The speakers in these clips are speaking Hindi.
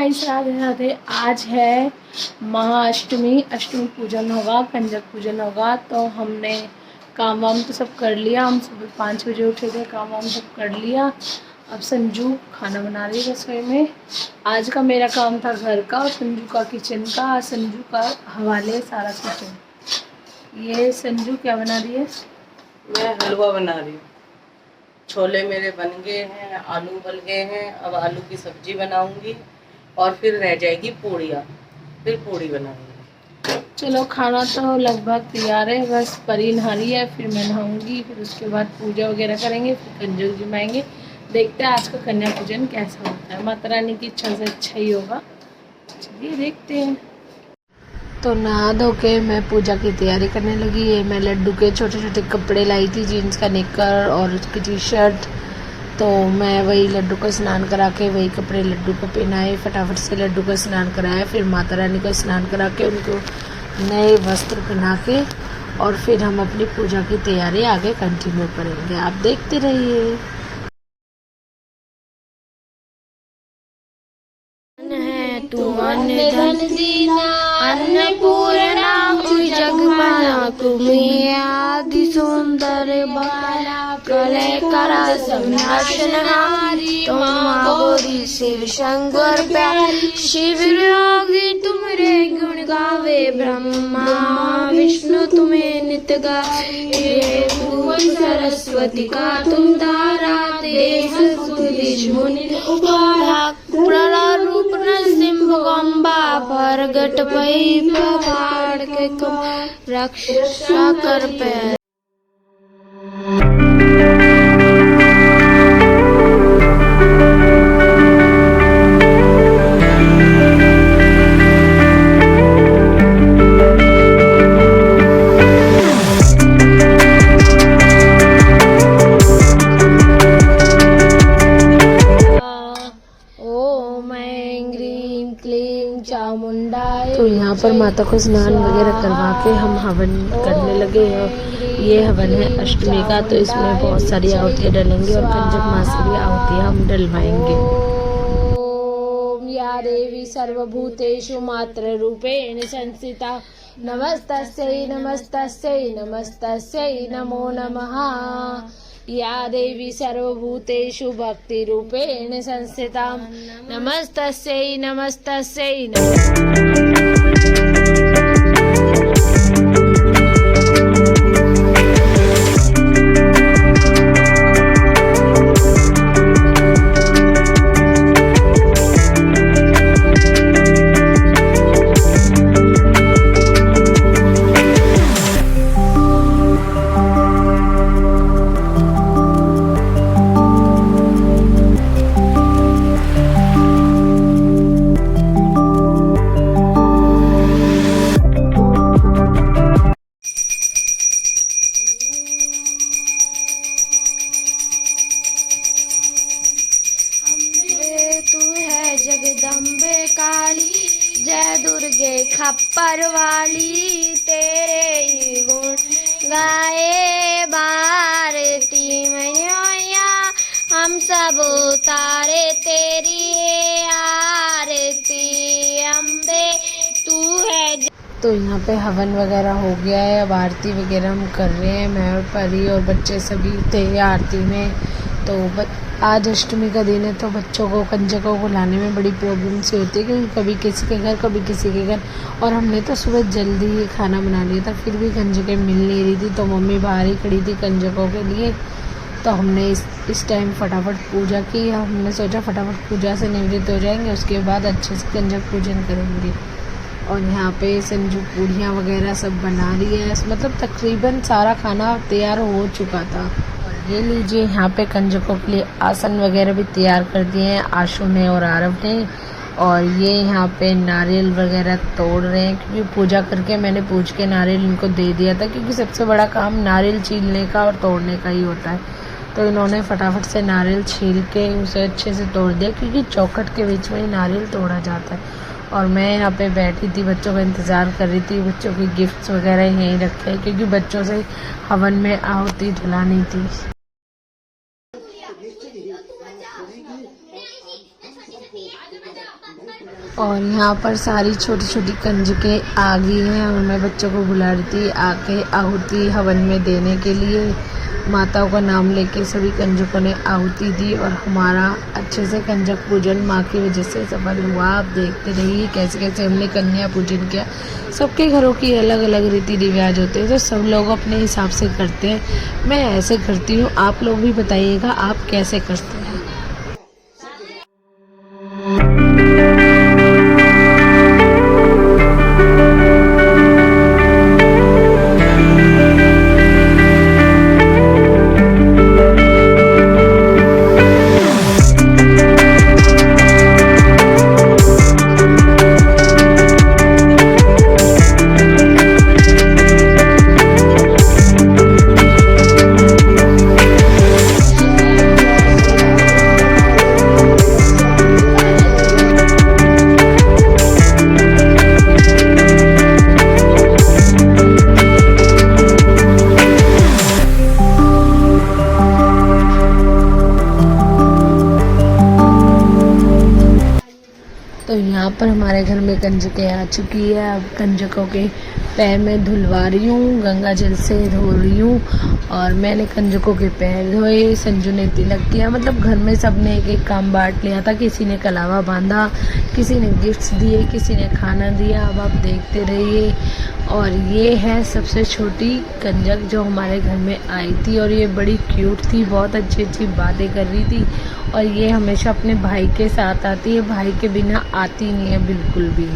गाइस, राधे राधे। आज है महाअष्टमी, अष्टमी पूजन होगा, कंजक पूजन होगा। तो हमने काम वाम तो सब कर लिया। हम सुबह 5 बजे उठे थे, काम वाम सब कर लिया। अब संजू खाना बना रही है रसोई में। आज का मेरा काम था घर का और संजू का किचन का। संजू का हवाले सारा किचन। ये संजू क्या बना रही है? मैं हलवा बना रही हूँ। छोले मेरे बन गए हैं, आलू उबल गए हैं। अब आलू की सब्जी बनाऊंगी और फिर रह जाएगी पूड़ियाँ, फिर पूड़ी बनाऊंगी। चलो, खाना तो लगभग तैयार है, बस परी नहा रही है, फिर मैं नहाऊंगी, फिर उसके बाद पूजा वगैरह करेंगे, फिर कंजक जमाएंगे। देखते हैं आज का कन्या पूजन कैसा होता है। माता रानी की इच्छा से अच्छा ही होगा। चलिए देखते हैं। तो नहा धो के मैं पूजा की तैयारी करने लगी है। मैं लड्डू के छोटे छोटे कपड़े लाई थी, जीन्स का निक्कर और उसकी टी शर्ट। तो मैं वही लड्डू को स्नान करा के वही कपड़े लड्डू को पहनाए, फटाफट से लड्डू को स्नान कराया। फिर माता रानी को स्नान करा के उनको नए वस्त्र पहना के और फिर हम अपनी पूजा की तैयारी आगे कंटिन्यू करेंगे। आप देखते रहिए। तू अन्न धन दीना, अन्नपूर्णा जगमाना, तुम्हें आदि सौंदर्य बाला, प्रलय करा संनाशनहारी, तुम गौरी शिव शंकर प्यारी, शिव योगी तुमरे गुण गावे, ब्रह्मा विष्णु तुम्हें नित्य गावे, भुवन सरस्वती का तुम तारा, देश सुदेश मुनि उपहारा, प्रलय रूप नृसिंहगंबा, प्रगट भई पहाड़ के कम, रक्षा कर पैर। तो यहाँ पर माता को स्नान वगैरह करवा के हम हवन करने लगे हैं। ये हवन है अष्टमी का, तो इसमें बहुत सारी आहुतियाँ डलेंगी और कंजक माँ से भी आहुतियाँ हम डलवाएंगे। ओम या देवी सर्वभूतेषु मात्र रूपेण संस्थिता, नमस्तस्यै नमस्तस्यै नमस्तस्यै नमो नमः। या देवी सर्वभूतेषु भक्ति रूपेण संस्थिता, नमस्तस्यै नमस्तस्यै जगदम्बे काली, जय दुर्गे खप्पर वाली, तेरे ही गुण गाए भारती मैया, हम सब उतारे तेरी आरती, अम्बे तू है। तो यहाँ पे हवन वगैरह हो गया है, अब आरती वगैरह हम कर रहे हैं। मैं और परी और बच्चे सभी थे आरती में। तो आज अष्टमी का दिन है, तो बच्चों को कंजकों को लाने में बड़ी प्रॉब्लम सी होती है, क्योंकि कभी किसी के घर कभी किसी के घर। और हमने तो सुबह जल्दी ही खाना बना लिया था, फिर भी कंजकें मिल नहीं रही थी। तो मम्मी बाहर ही खड़ी थी कंजकों के लिए। तो हमने इस टाइम फटाफट पूजा की। हमने सोचा फटाफट पूजा से निवृत्त हो जाएंगे, उसके बाद अच्छे से कंजक पूजन करेंगे। और यहाँ पे संजू पूड़ियाँ वगैरह सब बना रही है, मतलब तकरीबन सारा खाना तैयार हो चुका था। ये लीजिए, यहाँ पे कंजकों के लिए आसन वगैरह भी तैयार कर दिए हैं आशु ने और आरव ने। और ये यहाँ पे नारियल वगैरह तोड़ रहे हैं, क्योंकि पूजा करके मैंने पूछ के नारियल इनको दे दिया था, क्योंकि सबसे बड़ा काम नारियल छीलने का और तोड़ने का ही होता है। तो इन्होंने फटाफट से नारियल छील के उसे अच्छे से तोड़ दिया, क्योंकि चौखट के बीच में ही नारियल तोड़ा जाता है। और मैं यहाँ पे बैठी थी, बच्चों का इंतज़ार कर रही थी। बच्चों के गिफ्ट्स वगैरह यहीं रखे हैं, क्योंकि बच्चों से हवन में आहुति जलानी थी। और यहाँ पर सारी छोटी छोटी कंजकें आ गई हैं और मैं बच्चों को बुला रही थी आके आहुति हवन में देने के लिए। माताओं का नाम लेके सभी कंजकों ने आहुति दी और हमारा अच्छे से कंजक पूजन माँ की वजह से सफल हुआ। आप देखते रहिए कैसे कैसे हमने कन्या पूजन किया। सबके घरों की अलग अलग रीति रिवाज होते हैं, तो सब लोग अपने हिसाब से करते हैं। मैं ऐसे करती हूँ, आप लोग भी बताइएगा आप कैसे करते हैं। तो यहाँ पर हमारे घर में कंजकें आ चुकी है। अब कंजकों के पैर में धुलवा रही हूँ, गंगा जल से धो रही हूँ। और मैंने कंजकों के पैर धोए, संजू ने तिलक किया। मतलब घर में सब ने एक एक काम बांट लिया था। किसी ने कलावा बांधा, किसी ने गिफ्ट्स दिए, किसी ने खाना दिया। अब आप देखते रहिए। और ये है सबसे छोटी कंजक जो हमारे घर में आई थी और ये बड़ी क्यूट थी, बहुत अच्छी अच्छी बातें कर रही थी। और ये हमेशा अपने भाई के साथ आती है, भाई के बिना आती नहीं है बिल्कुल भी।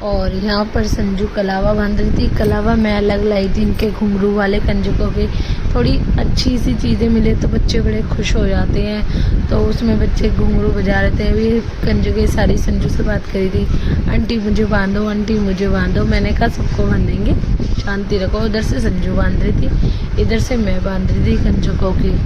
और यहाँ पर संजू कलावा बांध रही थी। कलावा मैं अलग लाई थी इनके घुंघरू वाले कंजकों के। थोड़ी अच्छी सी चीज़ें मिले तो बच्चे बड़े खुश हो जाते हैं, तो उसमें बच्चे घुंघरू बजा रहे थे। अभी कंजकें सारी संजू से बात करी थी, आंटी मुझे बांधो, आंटी मुझे बांधो। मैंने कहा सबको बांधेंगे, शांति रखो। उधर से संजू बांध रही थी, इधर से मैं बांध रही थी कंजकों की।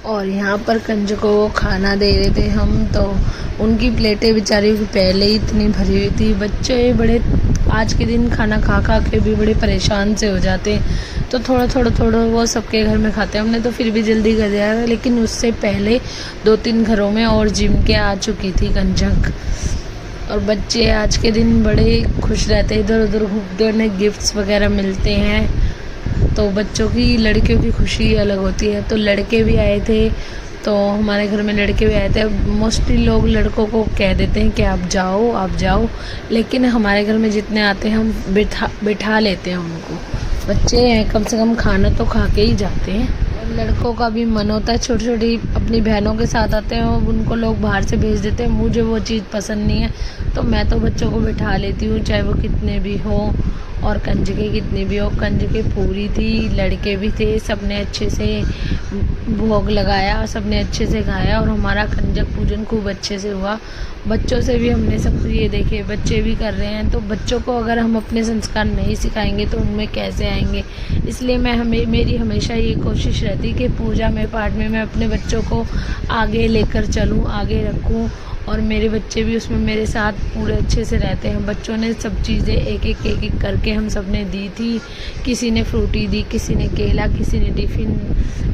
और यहाँ पर कंजकों को खाना दे रहे थे हम, तो उनकी प्लेटें बेचारी पहले ही इतनी भरी हुई थी। बच्चे बड़े आज के दिन खाना खा खा के भी बड़े परेशान से हो जाते हैं, तो थोड़ा वो सबके घर में खाते हैं। हमने तो फिर भी जल्दी कर दिया, लेकिन उससे पहले 2-3 घरों में और जिम के आ चुकी थी कंजक। और बच्चे आज के दिन बड़े खुश रहते हैं, इधर उधर घूमते हैं, उन्हें गिफ्ट्स वगैरह मिलते हैं। तो बच्चों की, लड़कियों की खुशी अलग होती है। तो लड़के भी आए थे, तो हमारे घर में लड़के भी आए थे। मोस्टली लोग लड़कों को कह देते हैं कि आप जाओ, लेकिन हमारे घर में जितने आते हैं हम बिठा लेते हैं उनको। बच्चे हैं, कम से कम खाना तो खा के ही जाते हैं। लड़कों का भी मन होता है, छोटी छोटी अपनी बहनों के साथ आते हैं, उनको लोग बाहर से भेज देते हैं। मुझे वो चीज़ पसंद नहीं है, तो मैं तो बच्चों को बिठा लेती हूँ, चाहे वो कितने भी हो और कंजकें कितनी भी हो। कंजकें पूरी थी, लड़के भी थे, सबने अच्छे से भोग लगाया, सबने अच्छे से खाया और हमारा कंजक पूजन खूब अच्छे से हुआ। बच्चों से भी हमने सब ये देखे, बच्चे भी कर रहे हैं। तो बच्चों को अगर हम अपने संस्कार नहीं सिखाएंगे तो उनमें कैसे आएंगे। इसलिए मेरी हमेशा ये कोशिश रहती कि पूजा में, पाठ में मैं अपने बच्चों को आगे लेकर चलूँ, आगे रखूँ और मेरे बच्चे भी उसमें मेरे साथ पूरे अच्छे से रहते हैं। बच्चों ने सब चीज़ें एक एक करके हम सब ने दी थी। किसी ने फ्रूटी दी, किसी ने केला, किसी ने टिफ़िन,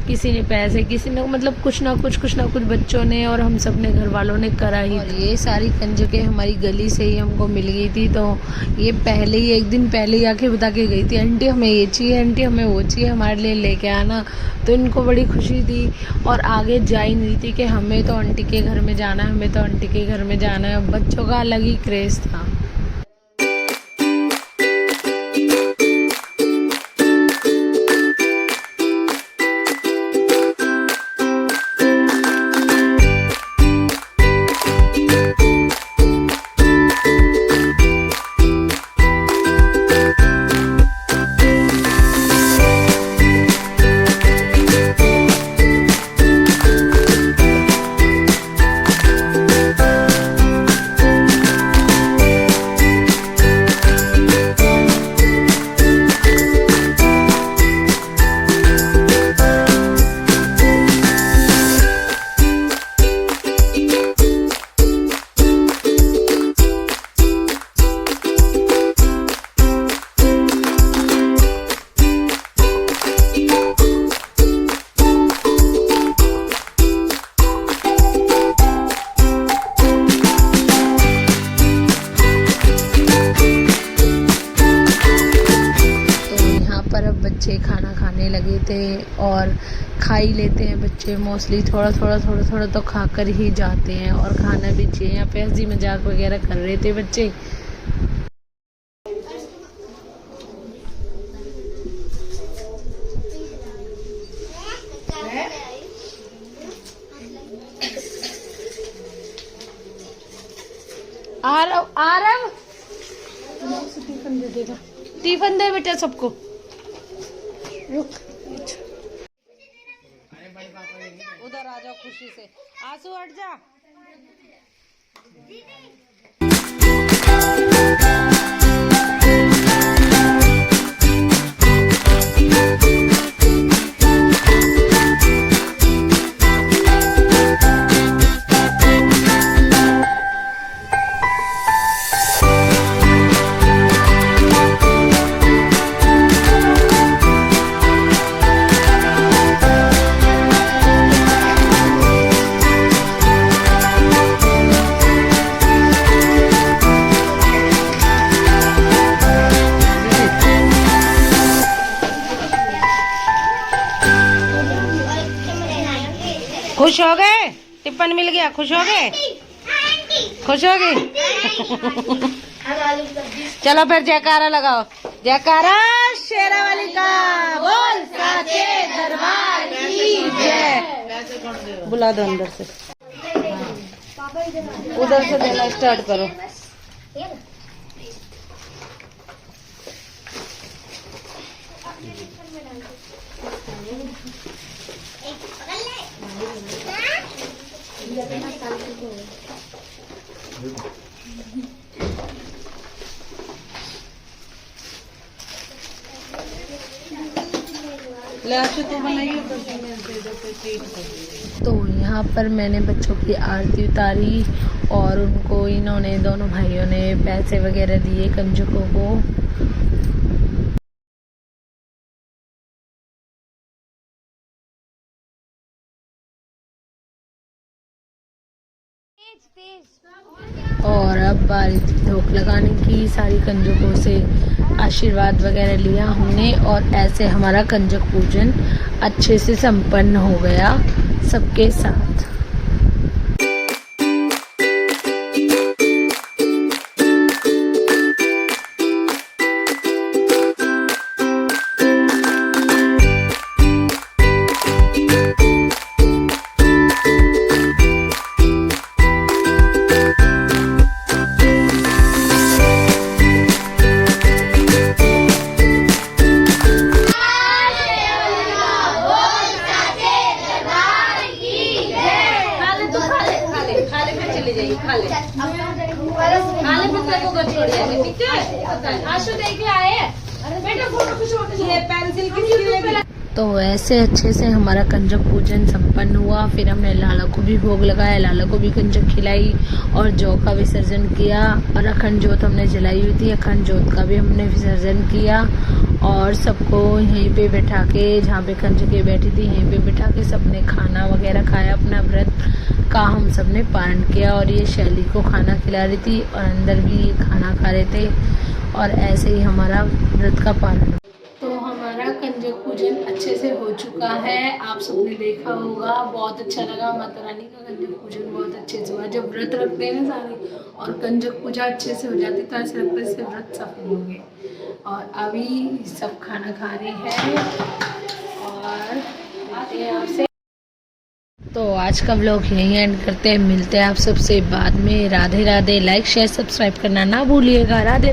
किसी ने पैसे, किसी ने मतलब कुछ ना कुछ बच्चों ने और हम सब ने घर वालों ने करा ही। और ये सारी कंजकें हमारी गली से ही हमको मिल गई थी, तो ये पहले ही एक दिन पहले ही आके बता के गई थी, आंटी हमें ये चाहिए, आंटी हमें वो चाहिए, हमारे लिए लेके आना। तो इनको बड़ी खुशी थी और आगे जा ही नहीं थी कि हमें तो आंटी के घर में जाना है, हमें तो आंटी के घर में जाना है। बच्चों का अलग ही क्रेज़ था। बच्चे खाना खाने लगे थे और खा ही लेते हैं बच्चे मोस्टली, थोड़ा तो खाकर ही जाते हैं और खाना भी चाहिए। यहाँ पे हंसी मजाक वगैरह कर रहे थे बच्चे। आरव टिफिन दे देगा, टिफिन दे बेटा सबको। रुक उधर आ जाओ खुशी से, आंसू हट जा। खुश हो गए? टिफिन मिल गया, खुश हो गए? खुश हो गए? चलो फिर जयकारा लगाओ, जयकारा शेरावाली का बोल, साचे दरबार की जय। बुला दो अंदर से, उधर से देना स्टार्ट करो। तो यहाँ पर मैंने बच्चों की आरती उतारी और उनको इन्होंने दोनों भाइयों ने पैसे वगैरह दिए कंजकों को। और अब बारी थी धोख लगाने की। सारी कंजकों से आशीर्वाद वगैरह लिया हमने और ऐसे हमारा कंजक पूजन अच्छे से संपन्न हो गया सबके साथ। पेंसिल किसकी तो ऐसे अच्छे से हमारा कंजक पूजन संपन्न हुआ। फिर हमने लाला को भी भोग लगाया, लाला को भी कंजक खिलाई और जौ का विसर्जन किया। और अखंड जोत हमने जलाई हुई थी, अखंड जोत का भी हमने विसर्जन किया। और सबको यहीं पे बैठा के, जहाँ पे कंजकें बैठी थी यहीं पे बैठा के सबने खाना वगैरह खाया। अपना व्रत का हम सबने पालन किया। और ये शैली को खाना खिला रही थी और अंदर भी ये खाना खा रहे थे। और ऐसे ही हमारा व्रत का पालन। तो हमारा कंजक पूजन अच्छे से हो चुका है। आप सबने देखा होगा, बहुत अच्छा लगा। माता रानी का कंजक पूजन बहुत अच्छे से हुआ। जब व्रत रखते हैं ना सारे और कंजक पूजा अच्छे से हो जाती है तो ऐसे लगता है जैसे व्रत सफल हो गए। और अभी सब खाना खा रहे हैं और मिलते हैं आपसे। तो आज का व्लॉग यहीं एंड करते हैं, मिलते हैं आप सबसे बाद में। Radhe Radhe. Like share subscribe करना ना भूलिएगा। राधे।